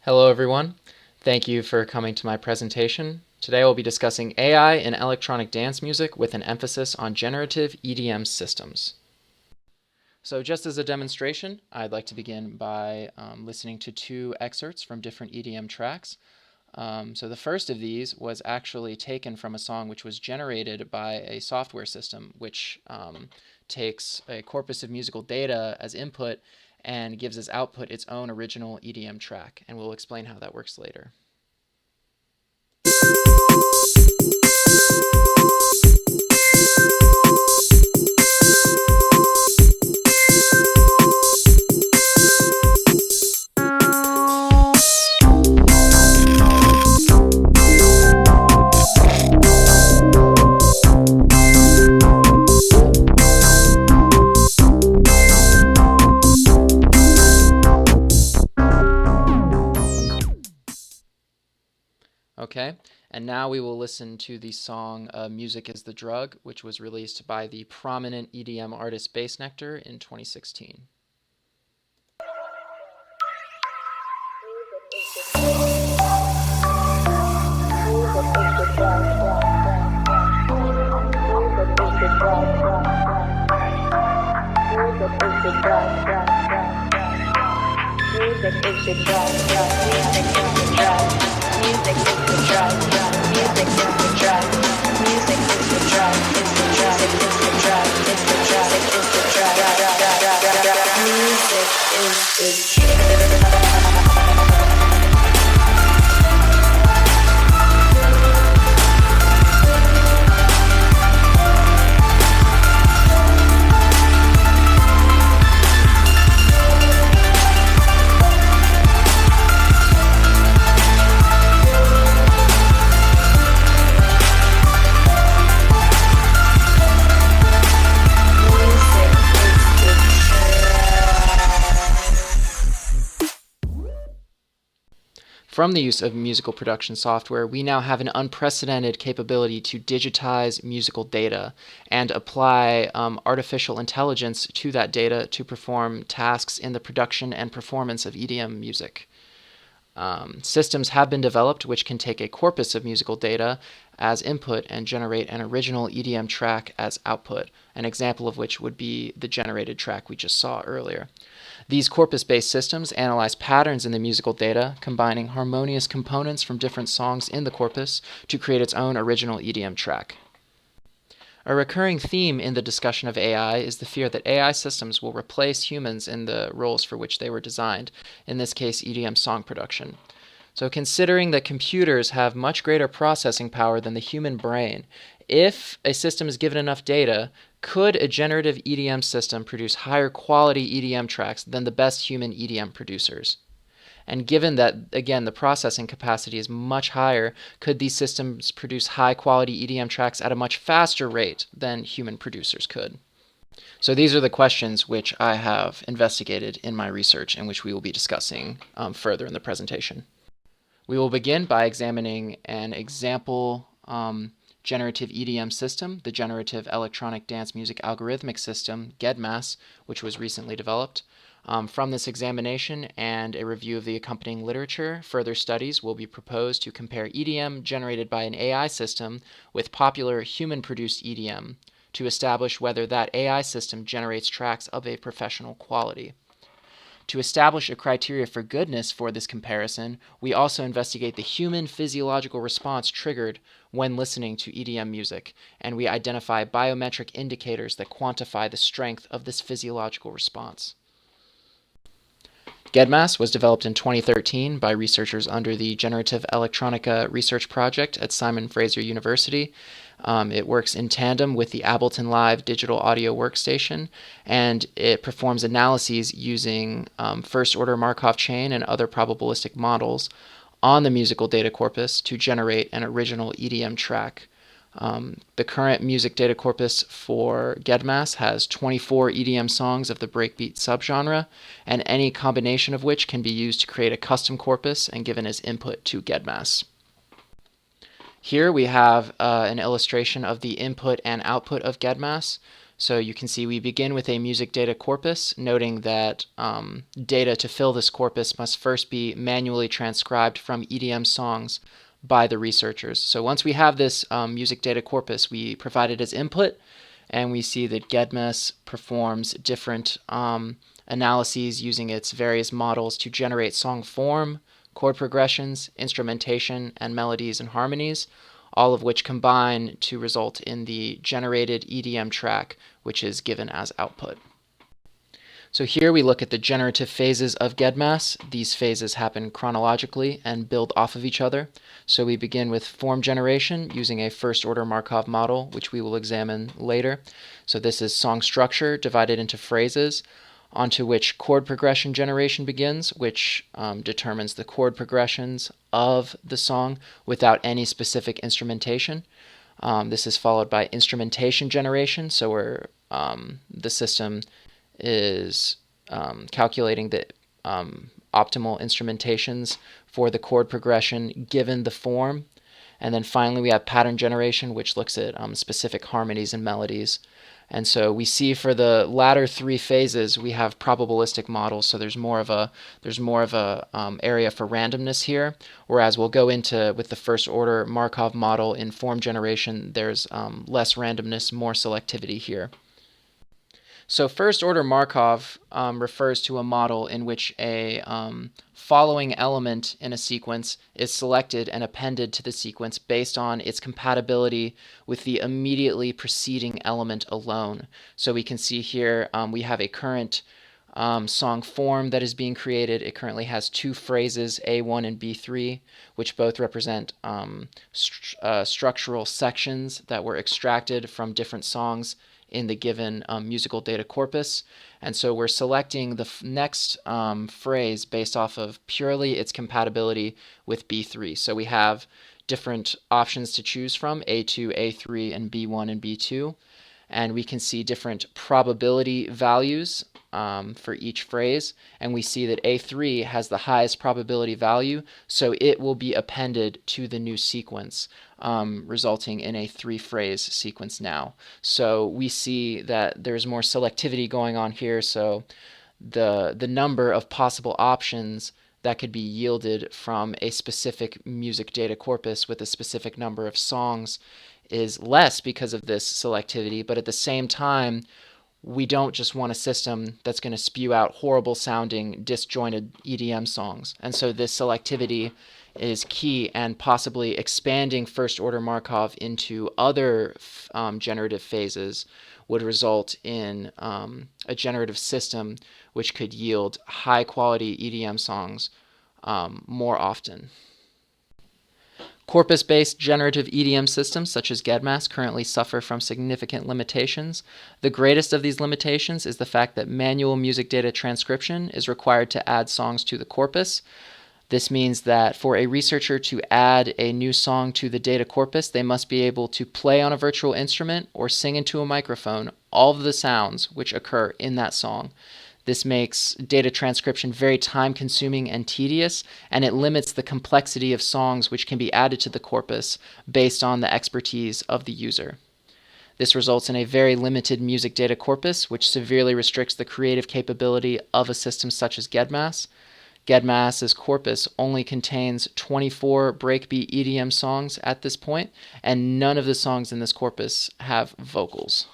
Hello everyone. Thank you for coming to my presentation. Today we'll be discussing AI in electronic dance music with an emphasis on generative EDM systems. So just as a demonstration, I'd like to begin by listening to two excerpts from different EDM tracks. So the first of these was actually taken from a song which was generated by a software system which takes a corpus of musical data as input and gives as output its own original EDM track. And we'll explain how that works later. Okay, and now we will listen to the song Music is the Drug, which was released by the prominent EDM artist Bass Nectar in 2016. Music is the drug, music is the drug, music is the drug, music is the drug, music is the drug, is the drug, is the drug, is the drug, is the drug, music is the From the use of musical production software, we now have an unprecedented capability to digitize musical data and apply artificial intelligence to that data to perform tasks in the production and performance of EDM music. Systems have been developed which can take a corpus of musical data as input and generate an original EDM track as output, an example of which would be the generated track we just saw earlier. These corpus-based systems analyze patterns in the musical data, combining harmonious components from different songs in the corpus to create its own original EDM track. A recurring theme in the discussion of AI is the fear that AI systems will replace humans in the roles for which they were designed, in this case EDM song production. So considering that computers have much greater processing power than the human brain, if a system is given enough data, could a generative EDM system produce higher quality EDM tracks than the best human EDM producers? And given that, again, the processing capacity is much higher, could these systems produce high-quality EDM tracks at a much faster rate than human producers could? So these are the questions which I have investigated in my research and which we will be discussing further in the presentation. We will begin by examining an example generative EDM system, the Generative Electronic Dance Music Algorithmic System, GEDMAS, which was recently developed. From this examination and a review of the accompanying literature, further studies will be proposed to compare EDM generated by an AI system with popular human-produced EDM to establish whether that AI system generates tracks of a professional quality. To establish a criteria for goodness for this comparison, we also investigate the human physiological response triggered when listening to EDM music, and we identify biometric indicators that quantify the strength of this physiological response. GEDMAS was developed in 2013 by researchers under the Generative Electronica Research Project at Simon Fraser University. It works in tandem with the Ableton Live digital audio workstation, and it performs analyses using first-order Markov chain and other probabilistic models on the musical data corpus to generate an original EDM track. The current music data corpus for GEDMAS has 24 EDM songs of the breakbeat subgenre, and any combination of which can be used to create a custom corpus and given as input to GEDMAS. Here we have an illustration of the input and output of GEDMAS. So you can see we begin with a music data corpus, noting that data to fill this corpus must first be manually transcribed from EDM songs by the researchers. So once we have this music data corpus, we provide it as input, and we see that GEDMAS performs different analyses using its various models to generate song form, chord progressions, instrumentation, and melodies and harmonies, all of which combine to result in the generated EDM track, which is given as output. So here we look at the generative phases of GEDMAS. These phases happen chronologically and build off of each other. So we begin with form generation using a first-order Markov model, which we will examine later. So this is song structure divided into phrases, onto which chord progression generation begins, which determines the chord progressions of the song without any specific instrumentation. This is followed by instrumentation generation, so where the system is calculating the optimal instrumentations for the chord progression given the form. And then finally we have pattern generation, which looks at specific harmonies and melodies. And so we see for the latter three phases we have probabilistic models, so there's more of a area for randomness here. Whereas we'll go into with the first order Markov model in form generation, there's less randomness, more selectivity here. So first order Markov refers to a model in which a following element in a sequence is selected and appended to the sequence based on its compatibility with the immediately preceding element alone. So we can see here we have a current song form that is being created. It currently has two phrases, A1 and B3, which both represent structural sections that were extracted from different songs in the given musical data corpus. And so we're selecting the next phrase based off of purely its compatibility with B3. So we have different options to choose from, A2, A3, and B1 and B2. And we can see different probability values for each phrase. And we see that A3 has the highest probability value, so it will be appended to the new sequence, resulting in a three-phrase sequence now. So we see that there's more selectivity going on here, so the number of possible options that could be yielded from a specific music data corpus with a specific number of songs is less because of this selectivity, but at the same time, we don't just want a system that's going to spew out horrible sounding disjointed EDM songs. And so this selectivity is key, and possibly expanding first order Markov into other generative phases would result in a generative system which could yield high quality EDM songs more often. Corpus-based generative EDM systems such as GEDMAS currently suffer from significant limitations. The greatest of these limitations is the fact that manual music data transcription is required to add songs to the corpus. This means that for a researcher to add a new song to the data corpus, they must be able to play on a virtual instrument or sing into a microphone all of the sounds which occur in that song. This makes data transcription very time-consuming and tedious, and it limits the complexity of songs which can be added to the corpus based on the expertise of the user. This results in a very limited music data corpus, which severely restricts the creative capability of a system such as GEDMAS. GEDMAS's corpus only contains 24 breakbeat EDM songs at this point, and none of the songs in this corpus have vocals.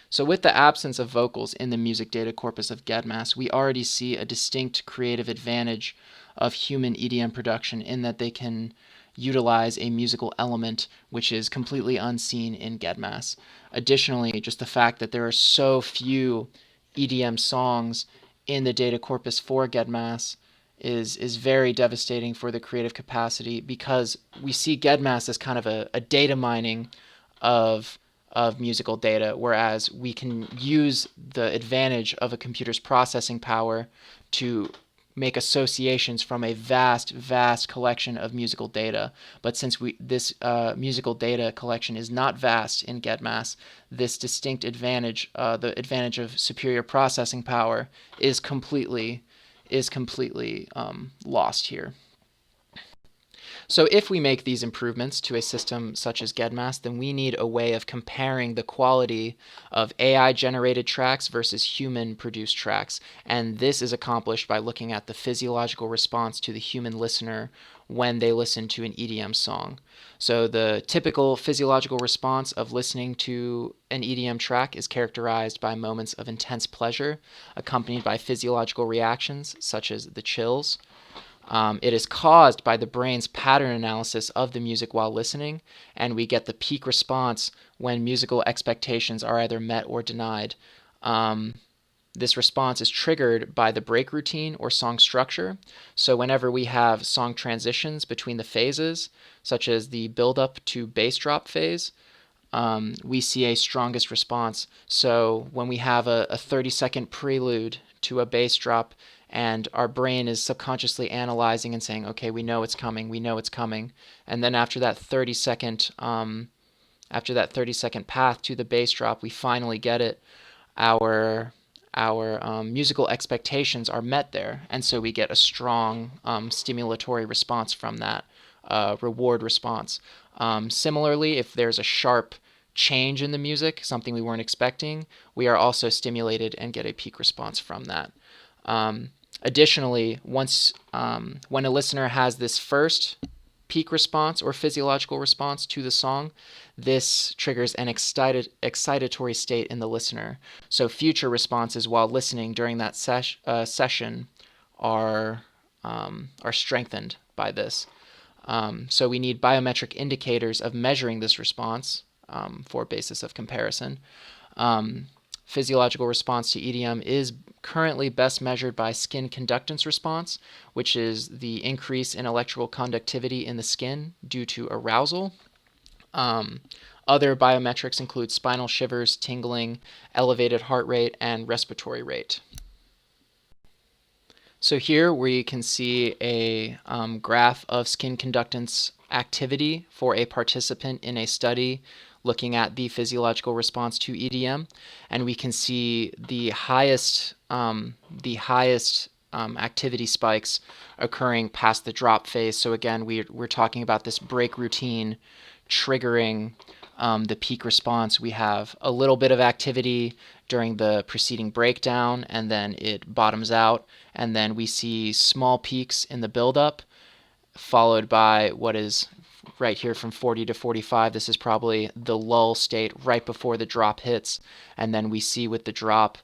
So with the absence of vocals in the music data corpus of GEDMAS, we already see a distinct creative advantage of human EDM production in that they can utilize a musical element which is completely unseen in GEDMAS. Additionally, just the fact that there are so few EDM songs in the data corpus for GEDMAS is very devastating for the creative capacity, because we see GEDMAS as kind of a data mining of musical data, whereas we can use the advantage of a computer's processing power to make associations from a vast collection of musical data. But since this musical data collection is not vast in GEDMAS, this distinct advantage, the advantage of superior processing power, is completely lost here. So if we make these improvements to a system such as GEDMAS, then we need a way of comparing the quality of AI-generated tracks versus human-produced tracks. And this is accomplished by looking at the physiological response to the human listener when they listen to an EDM song. So the typical physiological response of listening to an EDM track is characterized by moments of intense pleasure, accompanied by physiological reactions such as the chills. It is caused by the brain's pattern analysis of the music while listening, and we get the peak response when musical expectations are either met or denied. This response is triggered by the break routine or song structure. So whenever we have song transitions between the phases, such as the build up to bass drop phase, we see a strongest response. So when we have a 30-second prelude to a bass drop and our brain is subconsciously analyzing and saying, okay, we know it's coming, we know it's coming. And then after that 30-second path to the bass drop, we finally get it. Our musical expectations are met there, and so we get a strong stimulatory response from that reward response. Similarly, if there's a sharp change in the music, something we weren't expecting, we are also stimulated and get a peak response from that. Additionally, when a listener has this first peak response or physiological response to the song, this triggers an excitatory state in the listener. So future responses while listening during that session are strengthened by this. So we need biometric indicators of measuring this response for basis of comparison. Physiological response to EDM is currently best measured by skin conductance response, which is the increase in electrical conductivity in the skin due to arousal. Other biometrics include spinal shivers, tingling, elevated heart rate, and respiratory rate. So here we can see a graph of skin conductance activity for a participant in a study looking at the physiological response to EDM, and we can see the highest activity spikes occurring past the drop phase. So again, we're talking about this break routine triggering the peak response. We have a little bit of activity during the preceding breakdown, and then it bottoms out, and then we see small peaks in the buildup, followed by what is right here from 40 to 45. This is probably the lull state right before the drop hits, and then we see with the drop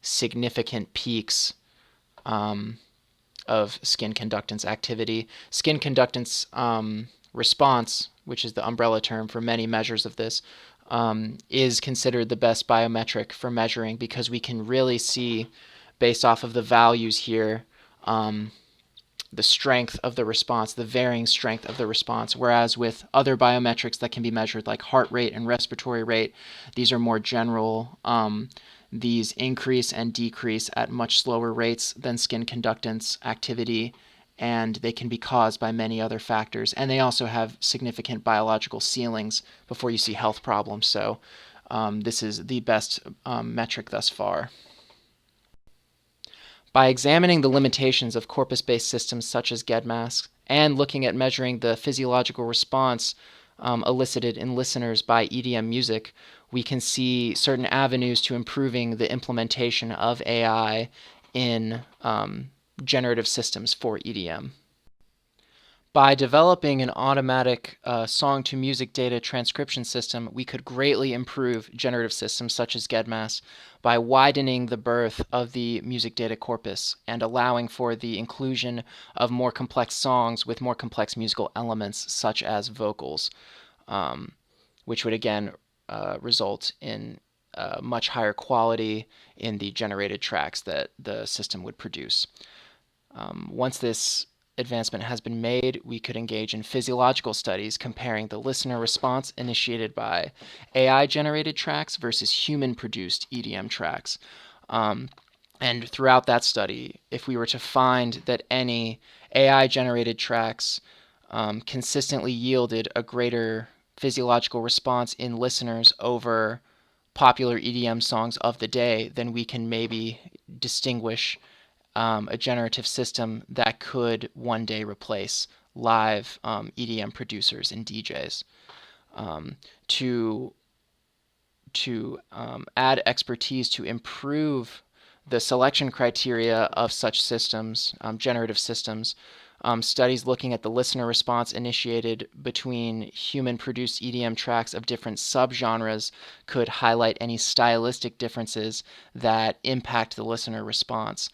significant peaks of skin conductance activity. Skin conductance response, which is the umbrella term for many measures of this, is considered the best biometric for measuring because we can really see, based off of the values here, the strength of the response, the varying strength of the response, whereas with other biometrics that can be measured like heart rate and respiratory rate, these are more general. These increase and decrease at much slower rates than skin conductance activity, and they can be caused by many other factors. And they also have significant biological ceilings before you see health problems. So this is the best metric thus far. By examining the limitations of corpus-based systems such as GEDMAS and looking at measuring the physiological response elicited in listeners by EDM music, we can see certain avenues to improving the implementation of AI in generative systems for EDM. By developing an automatic song-to-music data transcription system, we could greatly improve generative systems such as GEDMAS by widening the berth of the music data corpus and allowing for the inclusion of more complex songs with more complex musical elements such as vocals, which would again result in much higher quality in the generated tracks that the system would produce. Once this advancement has been made, we could engage in physiological studies comparing the listener response initiated by AI-generated tracks versus human-produced EDM tracks. And throughout that study, if we were to find that any AI-generated tracks consistently yielded a greater physiological response in listeners over popular EDM songs of the day, then we can maybe distinguish a generative system that could one day replace live EDM producers and DJs to add expertise to improve the selection criteria of such systems, generative systems. Studies looking at the listener response initiated between human-produced EDM tracks of different subgenres could highlight any stylistic differences that impact the listener response.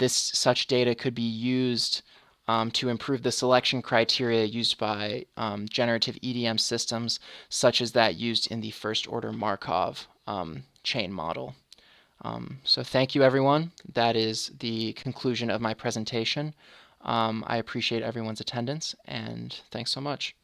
Such data could be used to improve the selection criteria used by generative EDM systems, such as that used in the first-order Markov chain model. So thank you, everyone. That is the conclusion of my presentation. I appreciate everyone's attendance, and thanks so much.